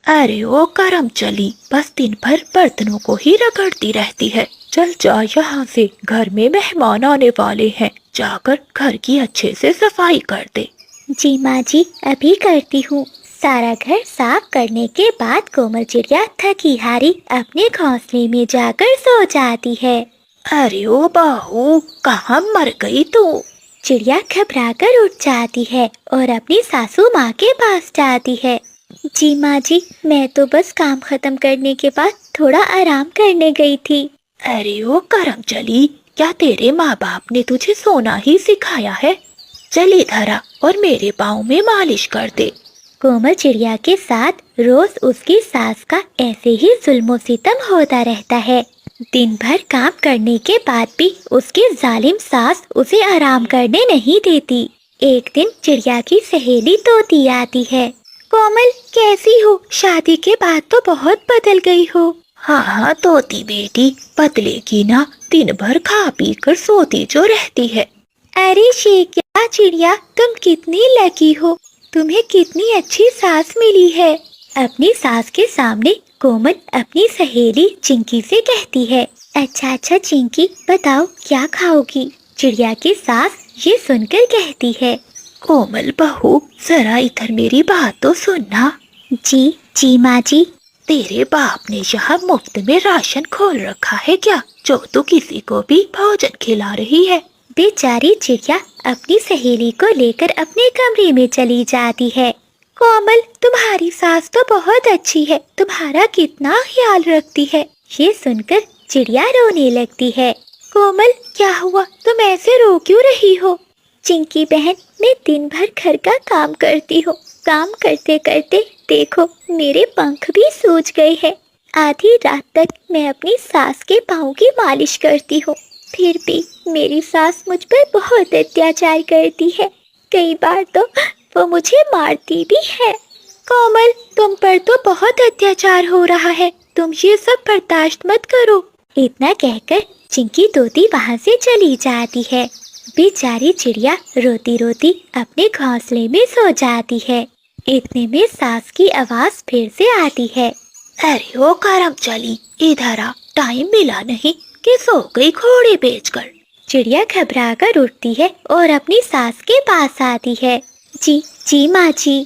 अरे ओ करम चली, बस दिन भर बर्तनों को ही रगड़ती रहती है। चल जा यहाँ से, घर में मेहमान आने वाले हैं। जाकर घर की अच्छे से सफाई कर दे। जी माँ जी, अभी करती हूँ। सारा घर साफ करने के बाद कोमल चिड़िया थकी हारी अपने घोंसले में जाकर सो जाती है। अरे ओ बहू, कहाँ मर गई तू? चिड़िया घबराकर उठ जाती है और अपनी सासू माँ के पास जाती है। जी माँ जी, मैं तो बस काम खत्म करने के बाद थोड़ा आराम करने गई थी। अरे ओ करम चली, क्या तेरे माँ बाप ने तुझे सोना ही सिखाया है? चल इधर आ और मेरे पाँव में मालिश कर दे। कोमल चिड़िया के साथ रोज उसकी सास का ऐसे ही जुल्मो सितम होता रहता है। दिन भर काम करने के बाद भी उसकी जालिम सास उसे आराम करने नहीं देती। एक दिन चिड़िया की सहेली तोती आती है। कोमल, कैसी हो? शादी के बाद तो बहुत बदल गई हो। हाँ हाँ तोती बेटी, बदले की ना, दिन भर खा पी कर सोती जो रहती है। अरे शेखिया चिड़िया, तुम कितनी लकी हो, तुम्हें कितनी अच्छी सास मिली है। अपनी सास के सामने कोमल अपनी सहेली चिंकी से कहती है। अच्छा चिंकी, बताओ क्या खाओगी? चिड़िया की सास ये सुनकर कहती है। कोमल बहू, जरा इधर मेरी बात तो सुनना। जी माँ जी। तेरे बाप ने यहाँ मुफ्त में राशन खोल रखा है क्या, जो तू किसी को भी भोजन खिला रही है? बेचारी चिड़िया अपनी सहेली को लेकर अपने कमरे में चली जाती है। कोमल, तुम्हारी सास तो बहुत अच्छी है, तुम्हारा कितना ख्याल रखती है। ये सुनकर चिड़िया रोने लगती है। कोमल, क्या हुआ? तुम ऐसे रो क्यों रही हो? चिंकी बहन, मैं दिन भर घर का काम करती हूँ। काम करते करते देखो, मेरे पंख भी सूज गए हैं। आधी रात तक मैं अपनी सास के पाँव की मालिश करती हूँ, फिर भी मेरी सास मुझ पर बहुत अत्याचार करती है। कई बार तो वो मुझे मारती भी है। कोमल, तुम पर तो बहुत अत्याचार हो रहा है, तुम ये सब बर्दाश्त मत करो। इतना कहकर चिंकी तोती वहाँ से चली जाती है। बेचारी चिड़िया रोती रोती अपने घोंसले में सो जाती है। इतने में सास की आवाज फिर से आती है। अरे ओ करम चली, इधर आ, टाइम मिला नहीं कि सो गई घोड़े बेचकर। चिड़िया घबरा कर उठती है और अपनी सास के पास आती है। जी माँ जी।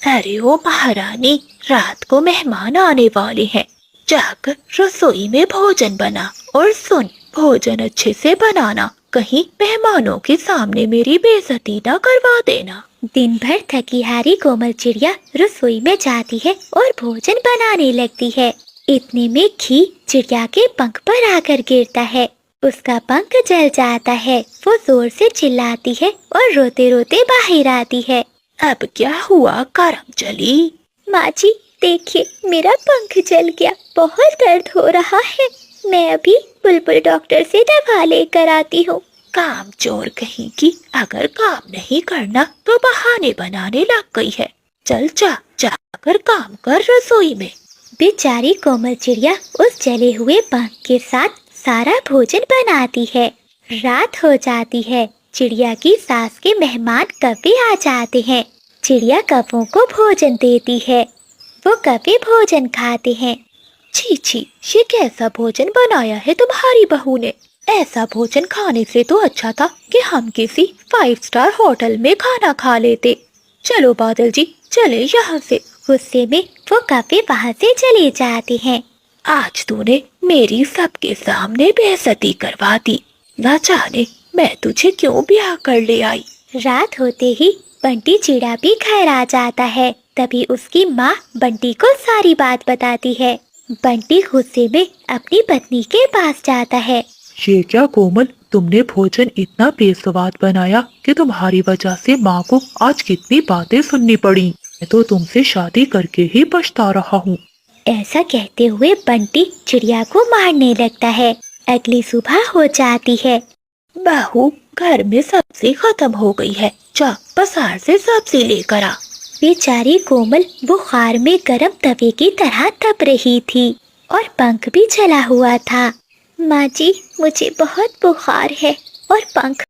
अरे ओ महारानी, रात को मेहमान आने वाले हैं, जाकर रसोई में भोजन बना। और सुन, भोजन अच्छे से बनाना, कहीं मेहमानों के सामने मेरी बेइज्जती ना करवा देना। दिन भर थकी हारी कोमल चिड़िया रसोई में जाती है और भोजन बनाने लगती है। इतने में घी चिड़िया के पंख पर आकर गिरता है। उसका पंख जल जाता है। वो जोर से चिल्लाती है और रोते रोते बाहर आती है। अब क्या हुआ करम चली? माँ जी, देखिए, मेरा पंख जल गया, बहुत दर्द हो रहा है। मैं अभी बुलबुल डॉक्टर से दवा लेकर आती हूँ। काम चोर कहीं की, अगर काम नहीं करना तो बहाने बनाने लग गई है। चल जाकर काम कर रसोई में। बेचारी कोमल चिड़िया उस जले हुए पंख के साथ सारा भोजन बनाती है। रात हो जाती है। चिड़िया की सास के मेहमान कौवे आ जाते हैं। चिड़िया कौवों को भोजन देती है। वो कौवे भोजन खाते हैं। छी, ये कैसा भोजन बनाया है तुम्हारी बहू ने? ऐसा भोजन खाने से तो अच्छा था कि हम किसी 5 स्टार होटल में खाना खा लेते। चलो बादल जी, चले यहाँ से। गुस्से में वो कौवे वहाँ से चले जाते हैं। आज तूने मेरी सबके सामने बेइज्जती करवा दी, ना जाने मैं तुझे क्यों ब्याह कर ले आई। रात होते ही बंटी चिड़ा भी घर आ जाता है। तभी उसकी माँ बंटी को सारी बात बताती है। बंटी गुस्से में अपनी पत्नी के पास जाता है। ये क्या कोमल, तुमने भोजन इतना बेस्वाद बनाया कि तुम्हारी वजह से माँ को आज कितनी बातें सुननी पड़ी। मैं तो तुमसे शादी करके ही पछता रहा हूँ। ऐसा कहते हुए बंटी चिड़िया को मारने लगता है। अगली सुबह हो जाती है। बहू, घर में सब्जी खत्म हो गई है, जा बाजार से सब्जी लेकर आ। बेचारी कोमल बुखार में गर्म तवे की तरह तप रही थी और पंख भी जला हुआ था। माँ जी, मुझे बहुत बुखार है और पंख